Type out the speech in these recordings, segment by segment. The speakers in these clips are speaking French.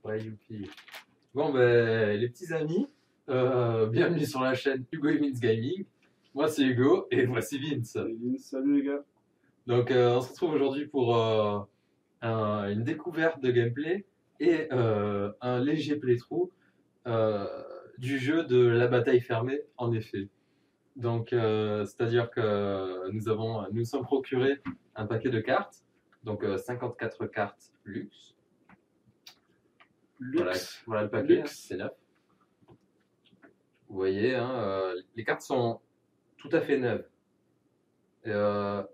Ouais, youpi. Bon, ben, les petits amis, bienvenue sur la chaîne Hugo et Vince Gaming. Moi, c'est Hugo et voici Vince. Salut les gars. Donc, on se retrouve aujourd'hui pour une découverte de gameplay et un léger playthrough euh, du jeu de la bataille fermée, en effet. Donc, c'est-à-dire que nous sommes procurés un paquet de cartes, donc 54 cartes luxe. Voilà le paquet, hein, c'est neuf. Vous voyez, hein, les cartes sont tout à fait neuves. Et,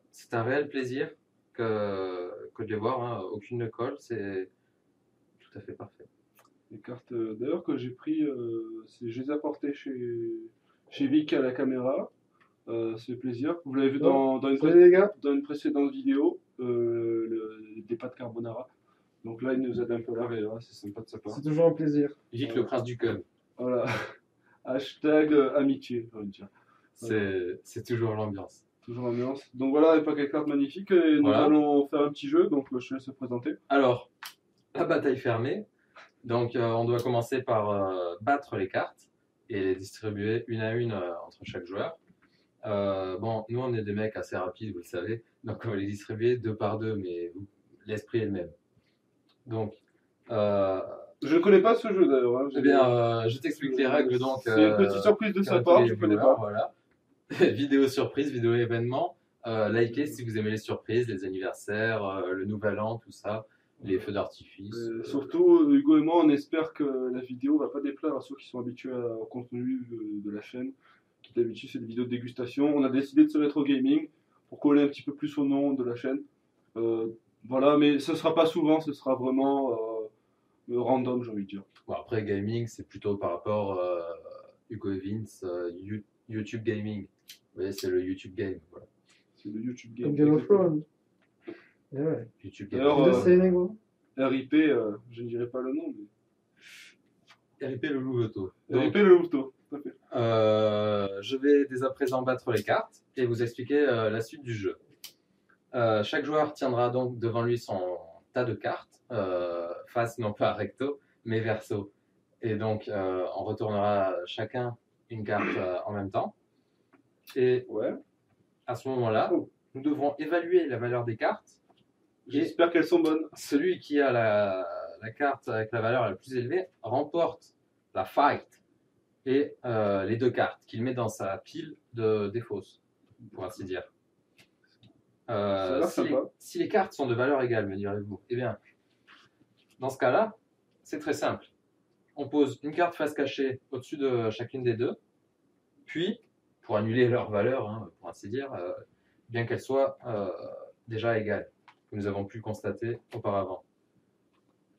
c'est un réel plaisir que de les voir, hein. Aucune ne colle, c'est tout à fait parfait. Les cartes d'ailleurs que j'ai pris, je les ai apportées chez Vic à la caméra. C'est plaisir. Vous l'avez vu Salut les gars. dans une précédente vidéo, des pâtes carbonara. Donc là, il nous aide un peu à l'arrêt, hein, c'est sympa de sa part. C'est toujours un plaisir. Vic, le prince du cum. Voilà. Hashtag amitié, j'ai envie de dire. C'est toujours l'ambiance. Toujours ambiance. Donc voilà, un paquet de cartes magnifiques et nous Voilà. allons faire un petit jeu, donc je te laisse te présenter. Alors, la bataille fermée. Donc, on doit commencer par battre les cartes et les distribuer une à une entre chaque joueur. Bon, nous, on est des mecs assez rapides, vous le savez. Donc, on va les distribuer deux par deux, mais l'esprit est le même. Donc, Je ne connais pas ce jeu d'ailleurs. Hein. eh bien, je t'explique les règles. Donc, c'est une petite surprise de sa part, je ne connais pas. Voilà. Vidéo surprise, vidéo événement. Likez si vous aimez les surprises, les anniversaires, le nouvel an, tout ça, les feux d'artifice. Surtout, Hugo et moi, on espère que la vidéo va pas déplaire à ceux qui sont habitués au contenu de la chaîne, qui d'habitude c'est des vidéos de dégustation. On a décidé de se mettre au gaming pour coller un petit peu plus au nom de la chaîne. Voilà, mais ce sera pas souvent, ce sera vraiment random, j'ai envie de dire. Bon, après, gaming, c'est plutôt par rapport Hugo et Vince, YouTube Gaming. Vous voyez, c'est le YouTube Game. Voilà. C'est le YouTube game. Comme Game of Thrones. Et ouais. YouTube D'ailleurs, Game. Je sais, Nego. RIP, je ne dirai pas le nom, mais. RIP le Louveteau. RIP le Louveteau, tout à fait. Je vais dès à présent battre les cartes et vous expliquer la suite du jeu. Chaque joueur tiendra donc devant lui son tas de cartes, face non pas recto, mais verso. Et donc, on retournera chacun une carte en même temps. Et Ouais. à ce moment-là, nous devrons évaluer la valeur des cartes. J'espère qu'elles sont bonnes. Celui qui a la carte avec la valeur la plus élevée remporte la fight et les deux cartes qu'il met dans sa pile de défausse, pour ainsi dire. Si les cartes sont de valeur égale, me direz-vous, eh bien, dans ce cas-là, c'est très simple. On pose une carte face cachée au-dessus de chacune des deux, puis, pour annuler leur valeur, hein, pour ainsi dire, bien qu'elles soient déjà égales, que nous avons pu constater auparavant.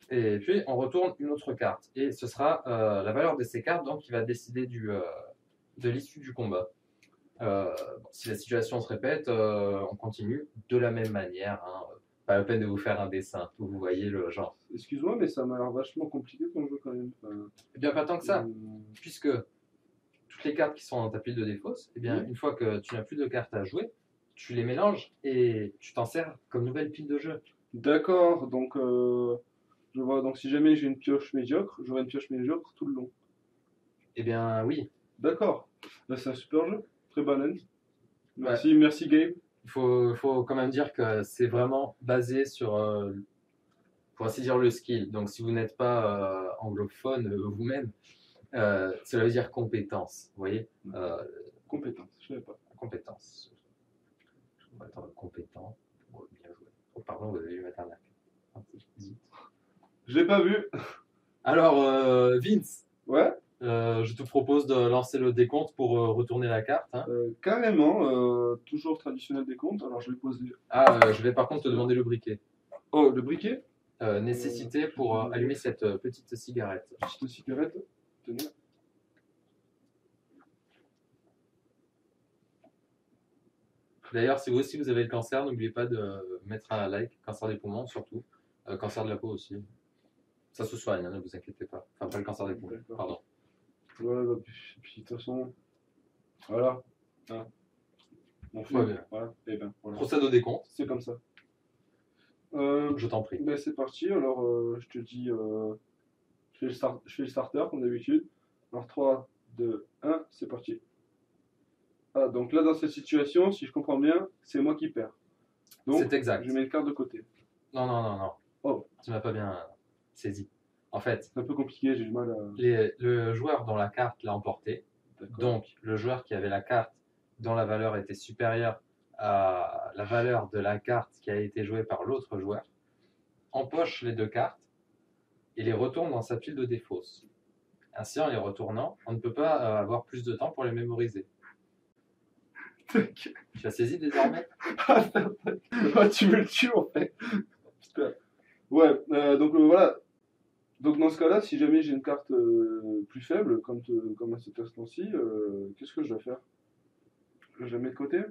Et puis, on retourne une autre carte, et ce sera la valeur de ces cartes donc, qui va décider de l'issue du combat. Si la situation se répète, on continue de la même manière. Hein. Pas la peine de vous faire un dessin, où vous voyez le genre. Excuse-moi, mais ça m'a l'air vachement compliqué ton jeu quand même. Eh bien, pas tant que ça, puisque toutes les cartes qui sont dans ta pile de défausse, eh bien, une fois que tu n'as plus de cartes à jouer, tu les mélanges et tu t'en sers comme nouvelle pile de jeu. D'accord, donc je vois. Donc si jamais j'ai une pioche médiocre, j'aurai une pioche médiocre tout le long. Eh bien, oui. D'accord. Bah, c'est un super jeu, très balance. Merci, ouais. Merci Gabe. Il faut quand même dire que c'est vraiment basé sur, pour ainsi dire, le skill. Donc si vous n'êtes pas anglophone vous-même, cela veut dire compétence. Vous voyez Compétence, je ne savais pas. Compétence. On va être compétent. Oh, bien joué. Oh, pardon, vous avez vu mettre un arc. Je l'ai pas vu. Alors, Vince. Ouais. Je te propose de lancer le décompte pour retourner la carte. Hein. Carrément, toujours traditionnel décompte. Alors je vais poser. Je vais par contre te demander le briquet. Oh, le briquet nécessité pour allumer cette petite cigarette. Petite cigarette. Tenez. D'ailleurs, si vous aussi vous avez le cancer, n'oubliez pas de mettre un like. Cancer des poumons surtout. Cancer de la peau aussi. Ça se soigne, hein, ne vous inquiétez pas. Enfin, pas le cancer des poumons, pardon. Voilà, bah, puis de toute façon, voilà. Ah. On fait, ouais, voilà. Et ben, voilà. Procède au décompte. C'est comme ça. Je t'en prie. Ben, c'est parti, alors je te dis je fais le starter comme d'habitude. Alors 3, 2, 1, c'est parti. Ah, donc là, dans cette situation, si je comprends bien, c'est moi qui perds. Donc, C'est exact. je mets une carte de côté. Non, non, non, non. Oh, Tu m'as pas bien saisi. En fait, c'est un peu compliqué, j'ai du mal à. le joueur dont la carte l'a emporté, D'accord. donc le joueur qui avait la carte dont la valeur était supérieure à la valeur de la carte qui a été jouée par l'autre joueur, empoche les deux cartes et les retourne dans sa pile de défausse. Ainsi, en les retournant, on ne peut pas avoir plus de temps pour les mémoriser. Tu as saisi désormais? Ah, tu me le tues en fait. Putain. Ouais, donc voilà. Donc dans ce cas-là, si jamais j'ai une carte plus faible, comme à cet instant-ci, qu'est-ce que je dois faire? Je la mets de côté?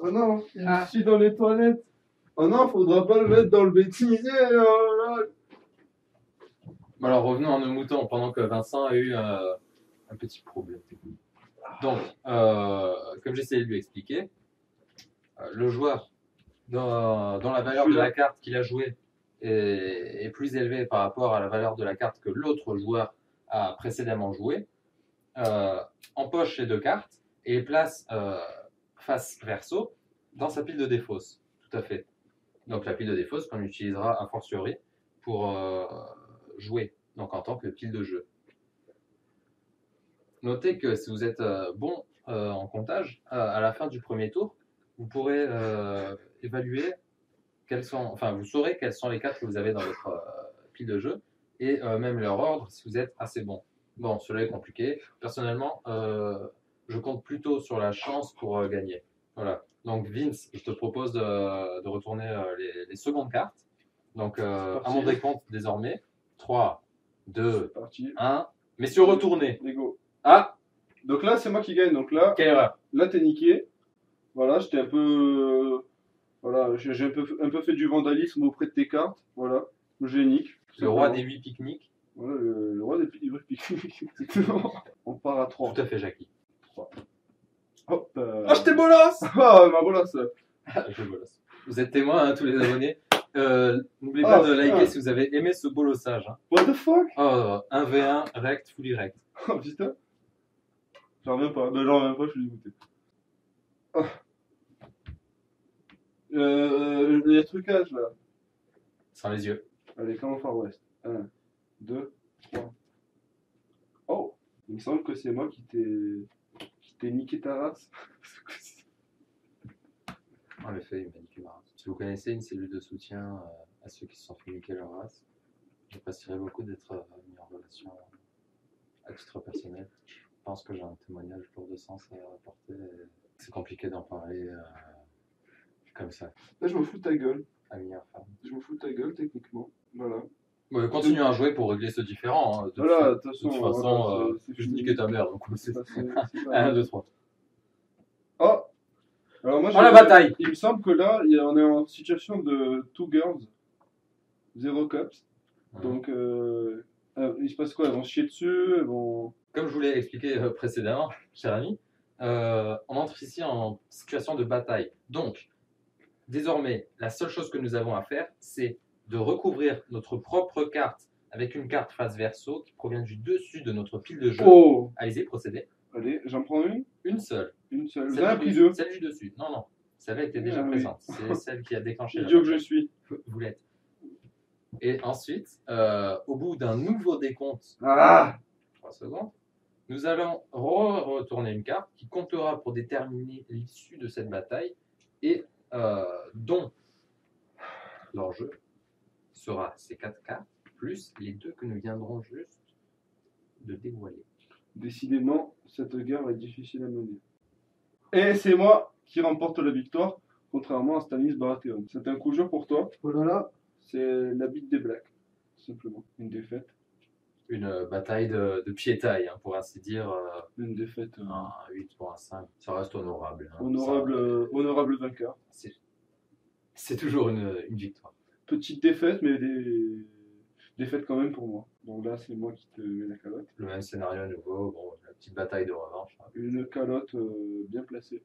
Oh non, je suis dans les toilettes. Oh non, faudra pas le mettre dans le bêtisier. Oh là. Alors revenons à nos moutons pendant que Vincent a eu un petit problème. Donc, comme j'essayais de lui expliquer, le joueur dont la valeur de la carte qu'il a jouée est plus élevée par rapport à la valeur de la carte que l'autre joueur a précédemment jouée, empoche les deux cartes et les place face verso dans sa pile de défausse. Tout à fait. Donc la pile de défausse qu'on utilisera a fortiori pour jouer, donc en tant que pile de jeu. Notez que si vous êtes bon en comptage, à la fin du premier tour, vous pourrez évaluer vous saurez quelles sont les cartes que vous avez dans votre pile de jeu et même leur ordre si vous êtes assez bon. Bon, cela est compliqué. Personnellement, je compte plutôt sur la chance pour gagner. Voilà. Donc Vince, je te propose de retourner les secondes cartes. Donc à mon décompte désormais, 3, 2, 1. Messieurs, retournez. Let's go. Ah, Donc là, c'est moi qui gagne. Donc là, quelle erreur. là t'es niqué. Voilà, j'étais un peu. Voilà, j'ai un peu fait du vandalisme auprès de tes cartes. Voilà, j'ai nique. Le roi des 8 pique-niques. Voilà, le roi des pique-niques. On part à 3. Tout à fait, Jackie. 3. Hop. Ah, je t'ai bolasse. Ah, ma bolasse. Je bolasse. Vous êtes témoins, hein, tous les abonnés. N'oubliez pas de liker si vous avez aimé ce bolossage. Hein. What the fuck? Oh, 1v1, rect, fully rect. Oh putain. J'en reviens pas. Ben, j'en reviens pas, je suis dégoûté. Oh. Il y a trucage là. Sans les yeux. Allez, comme au Far West. 1, 2, 3. Oh, il me semble que c'est moi qui t'ai niqué ta race. En effet, il m'a niqué ma race. Si vous connaissez une cellule de soutien à ceux qui se sont fait niquer leur race, j'apprécierais beaucoup d'être mis en relation à titre personnel. Je pense que j'ai un témoignage lourd de sens à apporter. C'est compliqué d'en parler comme ça. Là, je me fous de ta gueule. Ami, femme. Je me fous de ta gueule, techniquement. Voilà. Ouais, continue à jouer pour régler ce différent. Hein. Voilà, de toute façon, voilà, je niquais ta mère. Donc c'est pas 1, 2, 3. Oh! Alors moi, La bataille! Il me semble que là, on est en situation de 2 girls, 0 cups. Donc, il se passe quoi? Elles vont se chier dessus, elles vont... Comme je vous l'ai expliqué précédemment, cher ami, on entre ici en situation de bataille. Donc, désormais, la seule chose que nous avons à faire, c'est de recouvrir notre propre carte avec une carte face verso qui provient du dessus de notre pile de jeu. Oh! Allez-y, procédez. Allez, j'en prends une? Une seule. Une seule. Vous Celle avez du pris dessus. 2? Celle du dessus. Non, non. Celle-là était déjà oui. présente. C'est celle qui a déclenché la Idiot que je bataille. suis. Vous l'êtes. Et ensuite, au bout d'un nouveau décompte, Ah! 3 secondes, nous allons retourner une carte qui comptera pour déterminer l'issue de cette bataille et dont l'enjeu sera ces 4 cartes plus les 2 que nous viendrons juste de dévoiler. Décidément, cette guerre est difficile à mener. Et c'est moi qui remporte la victoire, contrairement à Stanis Baratheon. C'est un coup dur pour toi. Oh là là. C'est la bite des Blacks, tout simplement. Une défaite. Une bataille de pied-taille, hein, pour ainsi dire. Une défaite. Un 8 pour un 5. Ça reste honorable. Hein. Honorable vainqueur. C'est toujours une victoire. Petite défaite, mais des défaites quand même pour moi. Donc là, c'est moi qui te mets la calotte. Le même scénario à nouveau. Bon, la petite bataille de revanche. Hein. Une calotte bien placée.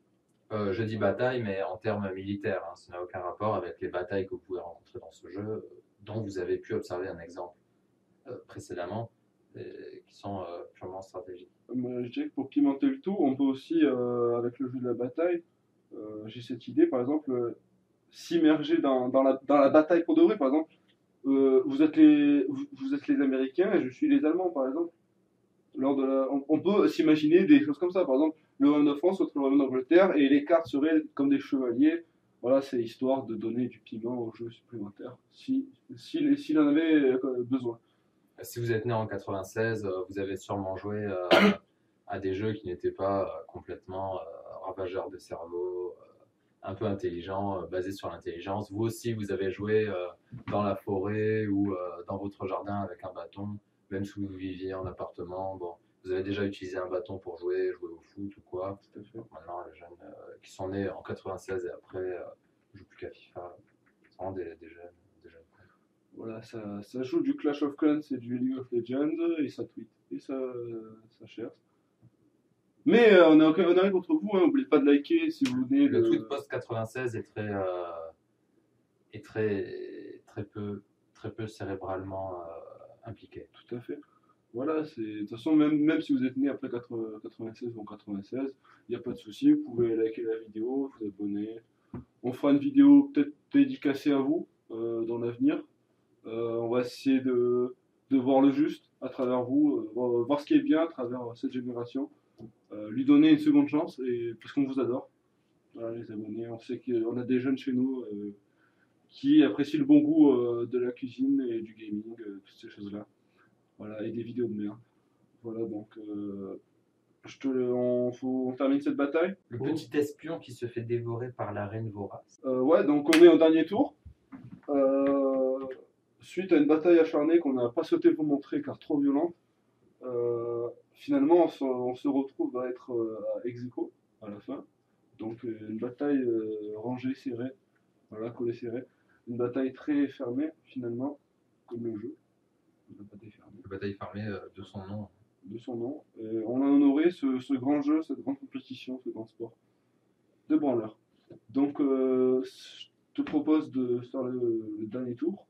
Je dis bataille, mais en termes militaires. Hein, ça n'a aucun rapport avec les batailles que vous pouvez rencontrer dans ce jeu. dont vous avez pu observer un exemple précédemment, qui sont purement stratégiques. Je dirais que pour pimenter le tout, on peut aussi, avec le jeu de la bataille, j'ai cette idée, par exemple, s'immerger dans la bataille pour de vrai. Par exemple, vous êtes les Américains et je suis les Allemands, par exemple. On peut s'imaginer des choses comme ça. Par exemple, le royaume de France contre le royaume d'Angleterre et les cartes seraient comme des chevaliers. Voilà, c'est histoire de donner du piment au jeu supplémentaire, s'il en avait besoin. Si vous êtes né en 96, vous avez sûrement joué à des jeux qui n'étaient pas complètement ravageurs de cerveau, un peu intelligents, basés sur l'intelligence. Vous aussi, vous avez joué dans la forêt ou dans votre jardin avec un bâton, même si vous viviez en appartement. Bon, vous avez déjà utilisé un bâton pour jouer au foot ou quoi. Tout à fait. Donc maintenant, les jeunes qui sont nés en 96 et après ne jouent plus qu'à FIFA. C'est vraiment des jeunes. Voilà, ça joue du Clash of Clans et du League of Legends et ça tweet et ça cherche. Mais on arrive contre vous, hein, n'oubliez pas de liker si vous venez. Le tweet post-96 est très peu cérébralement impliqué. Tout à fait. Voilà, de toute façon, même si vous êtes né après 96 ou en 96, il n'y a pas de souci, vous pouvez liker la vidéo, vous abonner. On fera une vidéo peut-être dédicacée à vous dans l'avenir. On va essayer de voir le juste à travers vous, voir ce qui est bien à travers cette génération, lui donner une seconde chance, parce qu'on vous adore. Voilà, les abonnés, on sait qu'on a des jeunes chez nous qui apprécient le bon goût de la cuisine et du gaming, toutes ces choses-là. Voilà, et des vidéos de merde. Voilà, donc on termine cette bataille. Le petit espion qui se fait dévorer par la reine vorace. Ouais, donc on est au dernier tour. Suite à une bataille acharnée qu'on n'a pas souhaité vous montrer car trop violente, finalement on se retrouve à être à ex-aequo à la fin. Donc une bataille rangée, serrée, voilà, collée serrée. Une bataille très fermée finalement, comme le jeu. Une bataille fermée de son nom. De son nom. Et on a honoré ce grand jeu, cette grande compétition, ce grand sport de branleur. Donc je te propose de faire le dernier tour.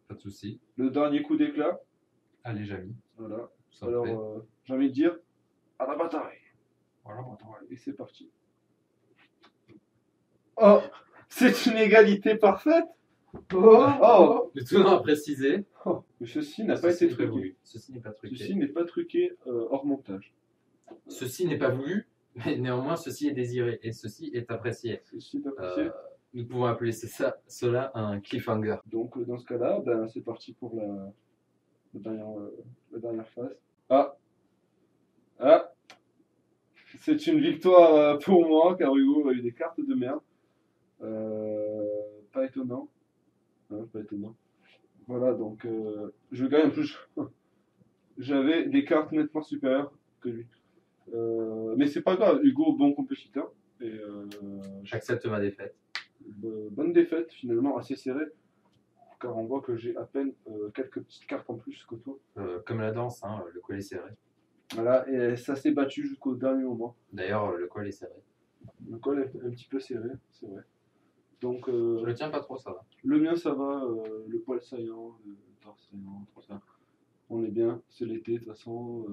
Pas de souci. Le dernier coup d'éclat. Allez, Jamy. Voilà. Alors, j'ai envie de dire, à la bataille. Voilà, bataille. Et c'est parti. Oh, c'est une égalité parfaite. Oh, Le tout nom à préciser. Oh, mais ceci n'a pas été truqué. Voulu. Ceci n'est pas truqué. Ceci n'est pas truqué hors montage. Ceci n'est pas voulu, mais néanmoins ceci est désiré et ceci est apprécié. Ceci est apprécié. Nous pouvons appeler cela un cliffhanger. Donc dans ce cas-là, ben, c'est parti pour la dernière phase. Ah, c'est une victoire pour moi car Hugo a eu des cartes de merde. Pas étonnant. Hein, pas étonnant. Voilà, donc je gagne en plus. J'avais des cartes nettement supérieures que lui. Mais c'est pas grave, Hugo, bon compétiteur. Et j'accepte ma défaite. Bonne défaite, finalement, assez serrée. Car on voit que j'ai à peine quelques petites cartes en plus que toi. Comme la danse, hein, le col est serré. Voilà, et ça s'est battu jusqu'au dernier moment. D'ailleurs, le col est serré. Le col est un petit peu serré, c'est vrai. Donc, je le tiens pas trop, ça va. Le mien, ça va. Le poil saillant, le torse saillant, tout ça. On est bien, c'est l'été de toute façon.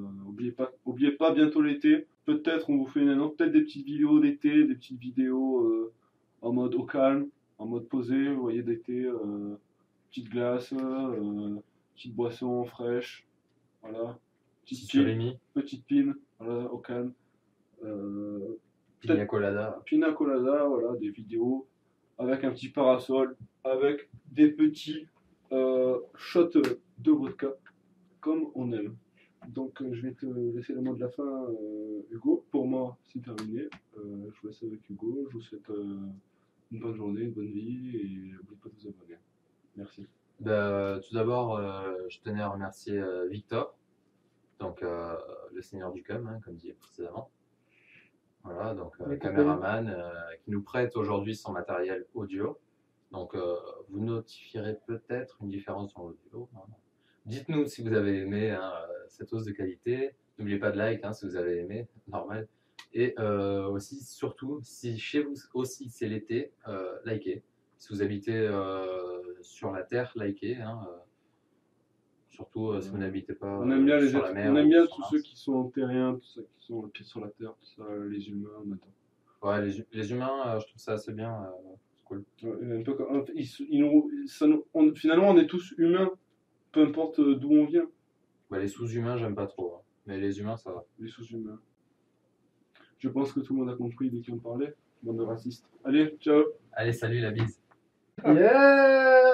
Oubliez pas bientôt l'été. Peut-être on vous fait une annonce, peut-être des petites vidéos d'été, des petites vidéos en mode au calme, en mode posé. Vous voyez d'été, petite glace, petite boisson fraîche, voilà. Petite pine, voilà, au calme. Pina colada. Pina colada, voilà, des vidéos avec un petit parasol, avec des petits shots de vodka, comme on aime. Donc je vais te laisser le mot de la fin, Hugo. Pour moi, c'est terminé. Je vous laisse avec Hugo. Je vous souhaite une bonne journée, une bonne vie, et n'oubliez pas de vous abonner. Merci. Tout d'abord, je tenais à remercier Victor, donc le seigneur du com, hein, comme dit précédemment. Voilà, donc caméraman qui nous prête aujourd'hui son matériel audio. Donc vous notifierez peut-être une différence dans l'audio. Hein. Dites-nous si vous avez aimé cette hausse de qualité. N'oubliez pas de like si vous avez aimé, normal. Et aussi, surtout, si chez vous aussi c'est l'été, likez. Si vous habitez sur la terre, likez. Hein, surtout si vous n'habitez pas On aime bien, sur la mer. on aime ou bien sur tous Mars. ceux qui sont terriens, tous ceux qui sont les pieds sur la terre, tout ça, les humains, on attend. Ouais, les humains, je trouve ça assez bien. C'est cool. Ouais, un peu comme, finalement, on est tous humains, peu importe d'où on vient, Ouais, les sous-humains, j'aime pas trop. Hein. Mais les humains, ça va. les sous-humains. Je pense que tout le monde a compris de qui on parlait. Bande de racistes. Allez, ciao. Allez, salut la bise. Yeah!